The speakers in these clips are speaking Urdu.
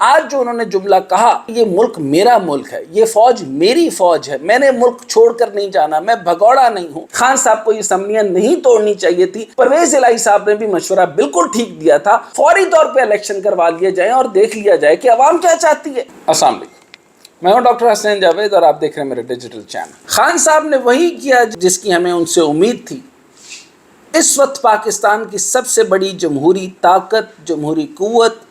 آج جو انہوں نے جملہ کہا، یہ ملک میرا ملک ہے، یہ فوج میری فوج ہے، میں نے ملک چھوڑ کر نہیں جانا، میں بھگوڑا نہیں ہوں۔ خان صاحب کو یہ اسمبلیاں نہیں توڑنی چاہیے تھی۔ پرویز الہی صاحب نے بھی مشورہ بالکل ٹھیک دیا تھا، فوری طور پہ الیکشن کروا لیے جائیں اور دیکھ لیا جائے کہ عوام کیا چاہتی ہے۔ السلام علیکم، میں ہوں ڈاکٹر حسین جاوید اور آپ دیکھ رہے ہیں میرے ڈیجیٹل چینل۔ خان صاحب نے وہی کیا جس کی ہمیں ان سے امید تھی۔ اس وقت پاکستان کی سب سے بڑی جمہوری طاقت، جمہوری قوت،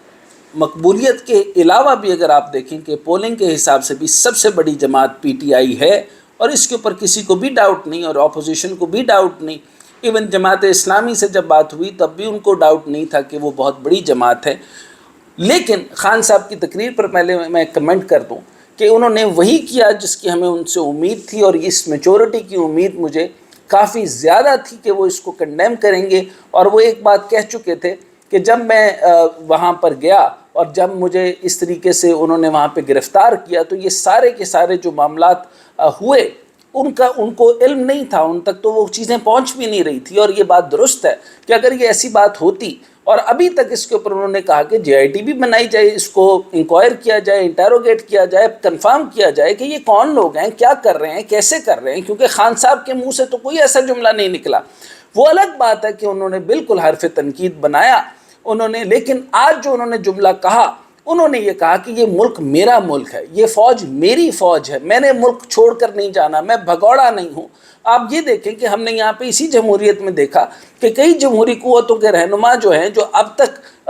مقبولیت کے علاوہ بھی اگر آپ دیکھیں کہ پولنگ کے حساب سے بھی سب سے بڑی جماعت پی ٹی آئی ہے، اور اس کے اوپر کسی کو بھی ڈاؤٹ نہیں اور اپوزیشن کو بھی ڈاؤٹ نہیں۔ ایون جماعت اسلامی سے جب بات ہوئی تب بھی ان کو ڈاؤٹ نہیں تھا کہ وہ بہت بڑی جماعت ہے۔ لیکن خان صاحب کی تقریر پر پہلے میں کمنٹ کر دوں کہ انہوں نے وہی کیا جس کی ہمیں ان سے امید تھی، اور اس میچورٹی کی امید مجھے کافی زیادہ تھی کہ وہ اس کو کنڈیم کریں گے۔ اور وہ ایک بات کہہ چکے تھے کہ جب میں وہاں پر گیا اور جب مجھے اس طریقے سے انہوں نے وہاں پہ گرفتار کیا تو یہ سارے کے سارے جو معاملات ہوئے ان کو علم نہیں تھا، ان تک تو وہ چیزیں پہنچ بھی نہیں رہی تھی۔ اور یہ بات درست ہے کہ اگر یہ ایسی بات ہوتی، اور ابھی تک اس کے اوپر انہوں نے کہا کہ جے آئی ٹی بھی بنائی جائے، اس کو انکوائر کیا جائے، انٹیروگیٹ کیا جائے، کنفرم کیا جائے کہ یہ کون لوگ ہیں، کیا کر رہے ہیں، کیسے کر رہے ہیں، کیونکہ خان صاحب کے منہ سے تو کوئی ایسا جملہ نہیں نکلا۔ وہ الگ بات ہے کہ انہوں نے بالکل حرف تنقید بنایا انہوں نے، لیکن آج جو انہوں نے جملہ کہا، انہوں نے یہ کہا کہ یہ ملک میرا ملک ہے، یہ فوج میری فوج ہے، میں نے ملک چھوڑ کر نہیں جانا، میں بھگوڑا نہیں ہوں۔ آپ یہ دیکھیں کہ ہم نے یہاں پہ اسی جمہوریت میں دیکھا کہ کئی جمہوری قوتوں کے رہنما جو ہیں، جو اب تک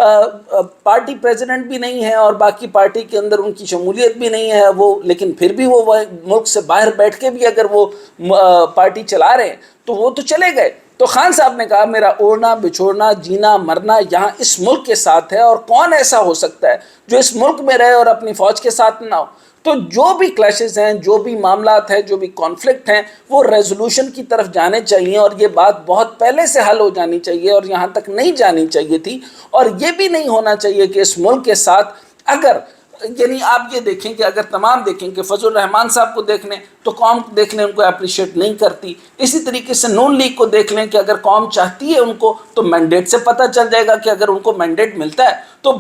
پارٹی پریزیڈنٹ بھی نہیں ہے اور باقی پارٹی کے اندر ان کی شمولیت بھی نہیں ہے، وہ لیکن پھر بھی وہ ملک سے باہر بیٹھ کے بھی اگر وہ پارٹی چلا رہے ہیں تو وہ تو چلے گئے۔ تو خان صاحب نے کہا میرا اوڑھنا بچھوڑنا جینا مرنا یہاں اس ملک کے ساتھ ہے، اور کون ایسا ہو سکتا ہے جو اس ملک میں رہے اور اپنی فوج کے ساتھ نہ ہو۔ تو جو بھی کلیشز ہیں، جو بھی معاملات ہیں، جو بھی کانفلکٹ ہیں، وہ ریزولوشن کی طرف جانے چاہیے، اور یہ بات بہت پہلے سے حل ہو جانی چاہیے اور یہاں تک نہیں جانی چاہیے تھی۔ اور یہ بھی نہیں ہونا چاہیے کہ اس ملک کے ساتھ اگر یعنی آپ یہ دیکھیں کہ اگر تمام دیکھیں کہ فضل الرحمان صاحب کو دیکھ لیں تو قوم دیکھ لیں ان کو اپریشیٹ نہیں کرتی، اسی طریقے سے نون لیگ کو دیکھ لیں کہ اگر قوم چاہتی ہے ان کو تو مینڈیٹ سے پتہ چل جائے گا کہ اگر ان کو مینڈیٹ ملتا ہے تو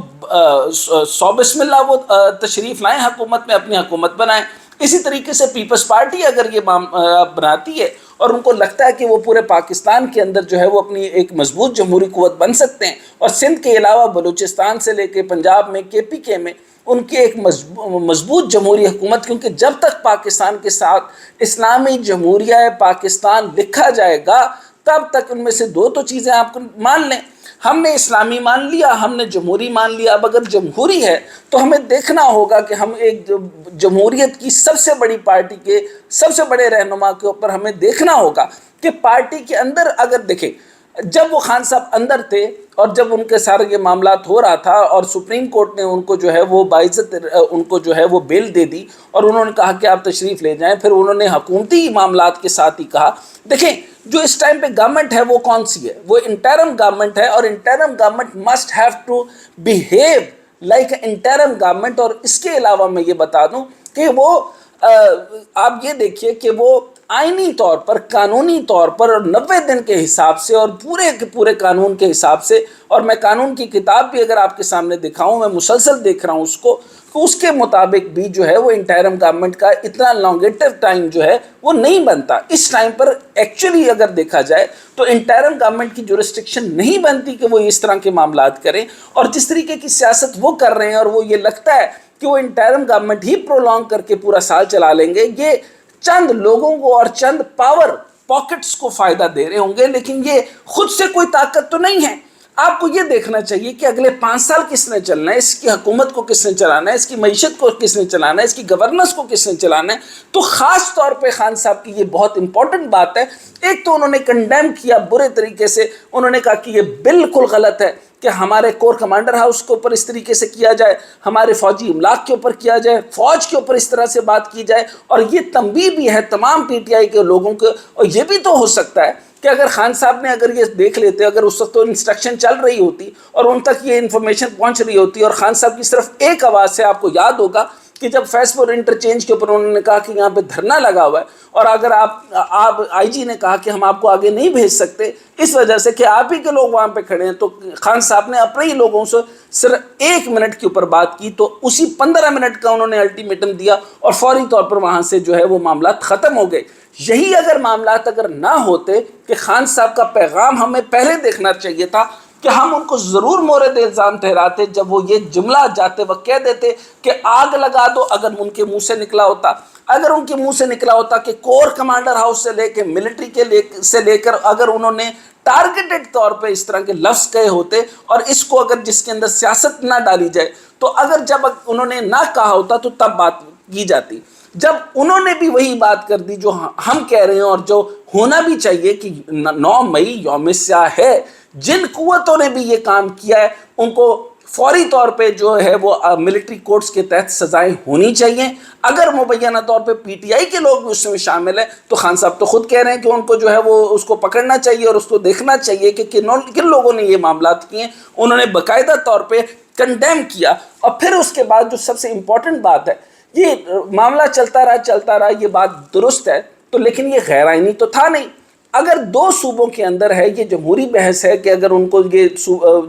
سو بسم اللہ وہ تشریف لائیں حکومت میں، اپنی حکومت بنائیں۔ اسی طریقے سے پیپلز پارٹی اگر یہ بناتی ہے اور ان کو لگتا ہے کہ وہ پورے پاکستان کے اندر جو ہے وہ اپنی ایک مضبوط جمہوری قوت بن سکتے ہیں، اور سندھ کے علاوہ بلوچستان سے لے کے پنجاب میں کے پی کے میں ان کی ایک مضبوط جمہوری حکومت، کیونکہ جب تک پاکستان کے ساتھ اسلامی جمہوریہ پاکستان لکھا جائے گا تب تک ان میں سے دو تو چیزیں آپ کو مان لیں، ہم نے اسلامی مان لیا، ہم نے جمہوری مان لیا۔ اب اگر جمہوری ہے تو ہمیں دیکھنا ہوگا کہ ہم ایک جمہوریت کی سب سے بڑی پارٹی کے سب سے بڑے رہنما کے اوپر ہمیں دیکھنا ہوگا کہ پارٹی کے اندر اگر دیکھیں جب وہ خان صاحب اندر تھے اور جب ان کے سارے یہ معاملات ہو رہا تھا اور سپریم کورٹ نے ان کو جو ہے وہ باعزت ان کو جو ہے وہ بیل دے دی اور انہوں نے کہا کہ آپ تشریف لے جائیں، پھر انہوں نے حکومتی معاملات کے ساتھ ہی کہا دیکھیں جو اس ٹائم پہ گورنمنٹ ہے وہ کون سی ہے، وہ انٹرم گورنمنٹ ہے، اور interim government must have to behave like interim government. اور اس کے علاوہ میں یہ بتا دوں کہ وہ آپ یہ دیکھیے کہ وہ آئینی طور پر، قانونی طور پر 90 دن کے حساب سے اور پورے کے پورے قانون کے حساب سے، اور میں قانون کی کتاب بھی اگر آپ کے سامنے دکھاؤں، میں مسلسل دیکھ رہا ہوں اس کو، تو اس کے مطابق بھی جو ہے وہ انٹرم گورنمنٹ کا اتنا لانگیٹو ٹائم جو ہے وہ نہیں بنتا۔ اس ٹائم پر ایکچولی اگر دیکھا جائے تو انٹرم گورنمنٹ کی جورسڈکشن نہیں بنتی کہ وہ اس طرح کے معاملات کریں، اور جس طریقے کی سیاست وہ کر رہے ہیں اور وہ یہ لگتا ہے کہ وہ انٹرم گورنمنٹ ہی پرولونگ کر کے پورا سال چلا لیں گے، یہ چند لوگوں کو اور چند پاور پاکٹس کو فائدہ دے رہے ہوں گے، لیکن یہ خود سے کوئی طاقت تو نہیں ہے۔ آپ کو یہ دیکھنا چاہیے کہ اگلے 5 سال کس نے چلنا ہے، اس کی حکومت کو کس نے چلانا ہے، اس کی معیشت کو کس نے چلانا ہے، اس کی گورننس کو کس نے چلانا ہے۔ تو خاص طور پہ خان صاحب کی یہ بہت امپورٹنٹ بات ہے۔ ایک تو انہوں نے کنڈیم کیا برے طریقے سے، انہوں نے کہا کہ یہ بالکل غلط ہے کہ ہمارے کور کمانڈر ہاؤس کے اوپر اس طریقے سے کیا جائے، ہمارے فوجی املاک کے اوپر کیا جائے، فوج کے اوپر اس طرح سے بات کی جائے، اور یہ تنبیہ بھی ہے تمام پی ٹی آئی کے لوگوں کو۔ اور یہ بھی تو ہو سکتا ہے کہ اگر خان صاحب نے اگر یہ دیکھ لیتے، اگر اس وقت تو انسٹرکشن چل رہی ہوتی اور ان تک یہ انفارمیشن پہنچ رہی ہوتی، اور خان صاحب کی صرف ایک آواز سے، آپ کو یاد ہوگا کہ جب فیصفور انٹرچینج کے اوپر انہوں نے کہا کہ یہاں پہ دھرنا لگا ہوا ہے اور اگر آپ آئی جی نے کہا کہ ہم آپ کو آگے نہیں بھیج سکتے اس وجہ سے کہ آپ ہی کے لوگ وہاں پہ کھڑے ہیں، تو خان صاحب نے اپنے ہی لوگوں سے صرف 1 منٹ کے اوپر بات کی، تو اسی 15 منٹ کا انہوں نے الٹیمیٹم دیا اور فوری طور پر وہاں سے جو ہے وہ معاملات ختم ہو گئے۔ یہی اگر معاملات اگر نہ ہوتے کہ خان صاحب کا پیغام ہمیں پہلے دیکھنا چاہیے تھا کہ ہم ان کو ضرور مورد الزام ٹھہراتے جب وہ یہ جملہ جاتے وقت کہہ دیتے کہ آگ لگا دو، اگر ان کے منہ سے نکلا ہوتا، اگر ان کے منہ سے نکلا ہوتا کہ کور کمانڈر ہاؤس سے لے کے ملٹری سے لے کر اگر انہوں نے ٹارگیٹڈ طور پہ اس طرح کے لفظ کہے ہوتے اور اس کو اگر جس کے اندر سیاست نہ ڈالی جائے، تو اگر جب انہوں نے نہ کہا ہوتا تو تب بات کی جاتی۔ جب انہوں نے بھی وہی بات کر دی جو ہم کہہ رہے ہیں اور جو ہونا بھی چاہیے کہ 9 مئی یوم سیاہ ہے، جن قوتوں نے بھی یہ کام کیا ہے ان کو فوری طور پہ جو ہے وہ ملٹری کورٹس کے تحت سزائیں ہونی چاہیے۔ اگر مبینہ طور پہ پی ٹی آئی کے لوگ بھی اس میں شامل ہیں تو خان صاحب تو خود کہہ رہے ہیں کہ ان کو جو ہے وہ اس کو پکڑنا چاہیے اور اس کو دیکھنا چاہیے کہ کن لوگوں نے یہ معاملات کیے ہیں۔ انہوں نے باقاعدہ طور پہ کنڈیم کیا، اور پھر اس کے بعد جو سب سے امپورٹنٹ بات ہے، یہ معاملہ چلتا رہا یہ بات درست ہے، تو لیکن یہ غیر آئینی تو تھا نہیں۔ اگر 2 صوبوں کے اندر ہے، یہ جمہوری بحث ہے کہ اگر ان کو یہ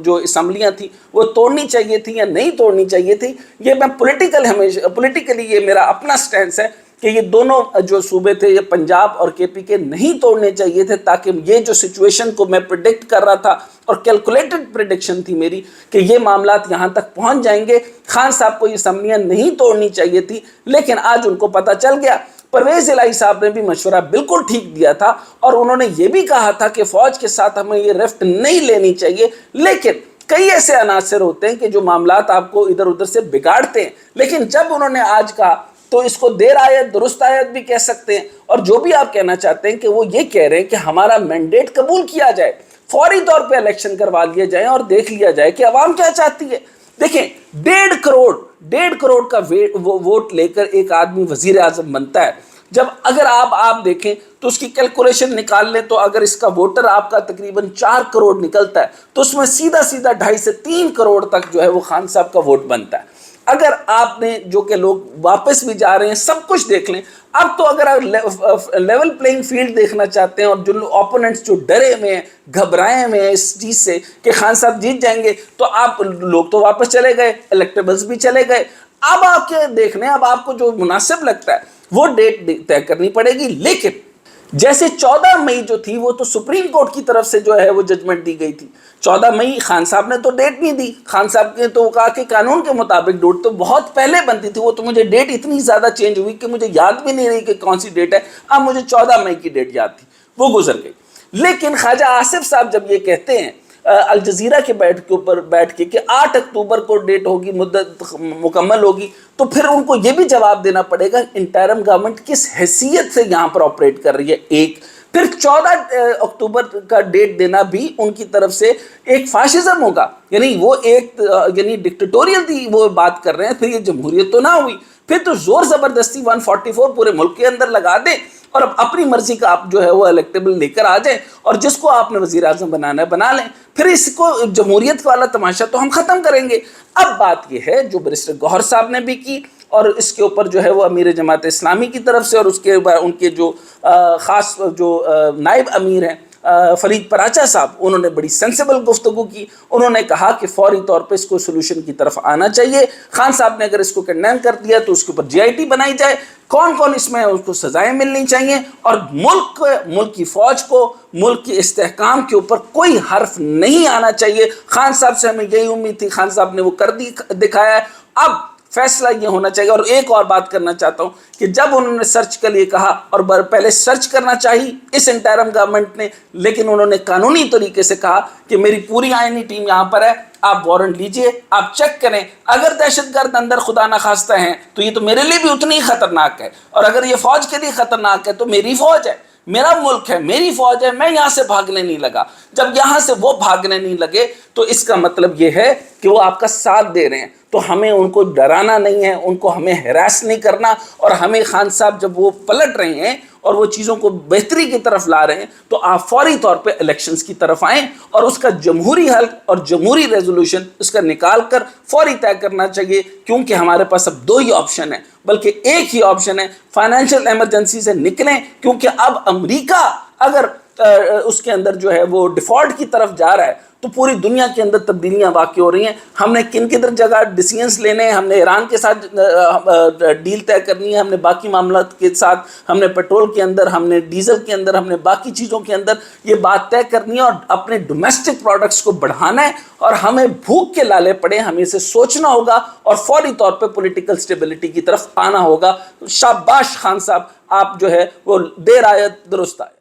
جو اسمبلیاں تھیں وہ توڑنی چاہیے تھی یا نہیں توڑنی چاہیے تھی، یہ میں پولیٹیکلی یہ میرا اپنا سٹینس ہے کہ یہ دونوں جو صوبے تھے، یہ پنجاب اور کے پی کے نہیں توڑنے چاہیے تھے، تاکہ یہ جو سچویشن کو میں پریڈکٹ کر رہا تھا اور کیلکولیٹڈ پریڈکشن تھی میری کہ یہ معاملات یہاں تک پہنچ جائیں گے، خان صاحب کو یہ اسمبلیاں نہیں توڑنی چاہیے تھی، لیکن آج ان کو پتہ چل گیا۔ پرویز الہی صاحب نے بھی مشورہ بالکل ٹھیک دیا تھا اور انہوں نے یہ بھی کہا تھا کہ فوج کے ساتھ ہمیں یہ رفت نہیں لینی چاہیے، لیکن کئی ایسے عناصر ہوتے ہیں کہ جو معاملات آپ کو ادھر ادھر سے بگاڑتے ہیں، لیکن جب انہوں نے آج کہا تو اس کو دیر آیت درست آیت بھی کہہ سکتے ہیں، اور جو بھی آپ کہنا چاہتے ہیں کہ وہ یہ کہہ رہے ہیں کہ ہمارا مینڈیٹ قبول کیا جائے، فوری طور پہ الیکشن کروا لیے جائیں اور دیکھ لیا جائے کہ عوام کیا چاہتی ہے۔ دیکھیں 1.5 کروڑ کا ووٹ لے کر ایک آدمی وزیر اعظم بنتا ہے، جب اگر آپ دیکھیں تو اس کی کیلکولیشن نکال لیں تو اگر اس کا ووٹر آپ کا تقریباً 4 کروڑ نکلتا ہے تو اس میں سیدھا 2.5 سے 3 کروڑ تک جو ہے وہ خان صاحب کا ووٹ بنتا ہے۔ اگر آپ نے جو کہ لوگ واپس بھی جا رہے ہیں سب کچھ دیکھ لیں، اب تو اگر آپ لیول پلینگ فیلڈ دیکھنا چاہتے ہیں اور جو اپوننٹس جو ڈرے ہوئے ہیں، گھبرائے ہوئے ہیں اس چیز سے کہ خان صاحب جیت جائیں گے، تو آپ لوگ تو واپس چلے گئے، الیکٹیبلز بھی چلے گئے۔ اب آپ کے دیکھنے، اب آپ کو جو مناسب لگتا ہے وہ ڈیٹ طے کرنی پڑے گی، لیکن جیسے 14 مئی جو تھی وہ تو سپریم کورٹ کی طرف سے جو ہے وہ ججمنٹ دی گئی تھی۔ 14 مئی خان صاحب نے تو ڈیٹ نہیں دی، خان صاحب نے تو کہا کہ قانون کے مطابق ڈیٹ تو بہت پہلے بنتی تھی، وہ تو مجھے ڈیٹ اتنی زیادہ چینج ہوئی کہ مجھے یاد بھی نہیں رہی کہ کون سی ڈیٹ ہے، اب مجھے 14 مئی کی ڈیٹ یاد تھی، وہ گزر گئی۔ لیکن خواجہ آصف صاحب جب یہ کہتے ہیں الجزیرہ کے بیٹھ کے کہ 8 اکتوبر کو ڈیٹ ہوگی، مدت مکمل ہوگی، تو پھر ان کو یہ بھی جواب دینا پڑے گا انٹرم گورنمنٹ کس حیثیت سے یہاں پر آپریٹ کر رہی ہے۔ ایک پھر 14 اکتوبر کا ڈیٹ دینا بھی ان کی طرف سے ایک فاشزم ہوگا، یعنی وہ ایک ڈکٹیٹوریل دی وہ بات کر رہے ہیں، پھر یہ جمہوریت تو نہ ہوئی، پھر تو زور زبردستی 144 پورے ملک کے اندر لگا دیں اور اب اپنی مرضی کا آپ جو ہے وہ الیکٹیبل لے کر آ جائیں اور جس کو آپ نے وزیر اعظم بنانا ہے بنا لیں، پھر اس کو جمہوریت والا تماشا تو ہم ختم کریں گے۔ اب بات یہ ہے جو بیرسٹر گوہر صاحب نے بھی کی اور اس کے اوپر جو ہے وہ امیر جماعت اسلامی کی طرف سے اور اس کے ان کے جو خاص جو نائب امیر ہیں فرید پراچا صاحب، انہوں نے بڑی سینسیبل گفتگو کی، انہوں نے کہا کہ فوری طور پہ اس کو سولوشن کی طرف آنا چاہیے، خان صاحب نے اگر اس کو کنڈیم کر دیا تو اس کے اوپر جی آئی ٹی بنائی جائے، کون اس میں اس کو سزائیں ملنی چاہیے، اور ملک کی فوج کو، ملک کے استحکام کے اوپر کوئی حرف نہیں آنا چاہیے۔ خان صاحب سے ہمیں یہی امید تھی، خان صاحب نے وہ کر دکھایا ہے۔ اب فیصلہ یہ ہونا چاہیے، اور ایک اور بات کرنا چاہتا ہوں کہ جب انہوں نے سرچ کے لیے کہا اور پہلے سرچ کرنا چاہیے اس انٹرم گورنمنٹ نے، لیکن انہوں نے قانونی طریقے سے کہا کہ میری پوری آئینی ٹیم یہاں پر ہے، آپ وارنٹ لیجئے، آپ چیک کریں، اگر دہشت گرد اندر خدا نخواستہ ہیں تو یہ تو میرے لیے بھی اتنی ہی خطرناک ہے، اور اگر یہ فوج کے لیے خطرناک ہے تو میری فوج ہے، میرا ملک ہے، میری فوج ہے، میں یہاں سے بھاگنے نہیں لگا۔ جب یہاں سے وہ بھاگنے نہیں لگے تو اس کا مطلب یہ ہے کہ وہ آپ کا ساتھ دے رہے ہیں، تو ہمیں ان کو ڈرانا نہیں ہے، ان کو ہمیں ہراس نہیں کرنا، اور ہمیں خان صاحب جب وہ پلٹ رہے ہیں اور وہ چیزوں کو بہتری کی طرف لا رہے ہیں تو آپ فوری طور پہ الیکشنز کی طرف آئیں اور اس کا جمہوری حل اور جمہوری ریزولوشن اس کا نکال کر فوری طے کرنا چاہیے، کیونکہ ہمارے پاس اب 2 ہی آپشن ہیں، بلکہ ایک ہی آپشن ہے، فائنینشیل ایمرجنسی سے نکلیں، کیونکہ اب امریکہ اگر اس کے اندر جو ہے وہ ڈیفالٹ کی طرف جا رہا ہے تو پوری دنیا کے اندر تبدیلیاں واقع ہو رہی ہیں۔ ہم نے کن کدھر جگہ ڈیسیژنز لینے ہیں، ہم نے ایران کے ساتھ ڈیل طے کرنی ہے، ہم نے باقی معاملات کے ساتھ، ہم نے پیٹرول کے اندر، ہم نے ڈیزل کے اندر، ہم نے باقی چیزوں کے اندر یہ بات طے کرنی ہے اور اپنے ڈومیسٹک پروڈکٹس کو بڑھانا ہے، اور ہمیں بھوک کے لالے پڑے، ہمیں اسے سوچنا ہوگا اور فوری طور پہ پولیٹیکل سٹیبلٹی کی طرف آنا ہوگا۔ شاباش خان صاحب، آپ جو ہے وہ دیر آئے درست آئے۔